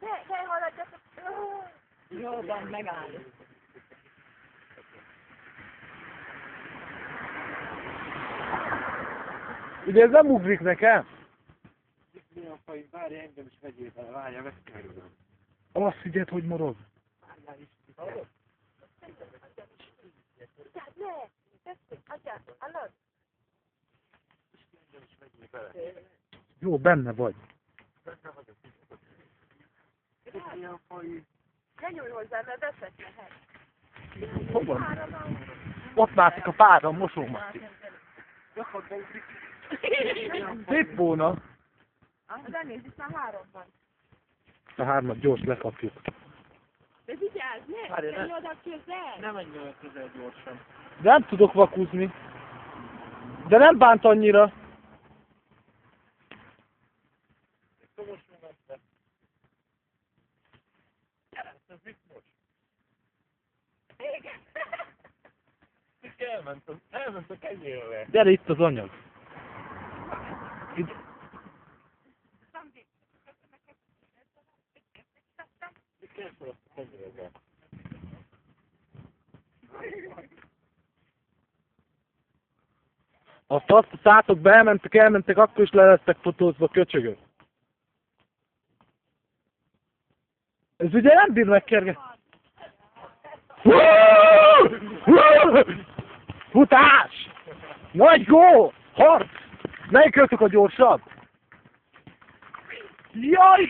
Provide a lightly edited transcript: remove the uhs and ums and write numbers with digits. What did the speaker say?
Ne haladjatok! Jó van, megáll. Ugye ez nem ugrik nekem? Milyen faj, várj engem is vegyél bele, várj, megkerülöm. Azt figyeld, hogy morog. Ne! Tessék, adjátok, hallod? Engem is vegyél bele. Jó, benne vagy. Benne vagyok. Milyen faj. Ne nyújj hozzá, mert veszek lehet. Hova? Ott mászik a párra, a mosómászik. Jakad beugrik. Szép volna. De nézd, itt már 3 van. A 3-at gyors lekapjuk. De vigyázz, ne! Várj, Menj ne. oda közel! Nem menj olyan közel gyorsan. De nem tudok vakúzni. De nem bánt annyira. Komos momentre. Ez mit most? Igen. Elment a kenyérre. Gyere, itt az anyag. Itt. Mit kell fel a kenyérre? Azt szálltok be, elmentek, akkor is le lesztek fotózva, köcsögök. Ez ugye nem bír megkergetni. Futás! Nagy gól! Harc! Melyik a gyorsabb? Jaj!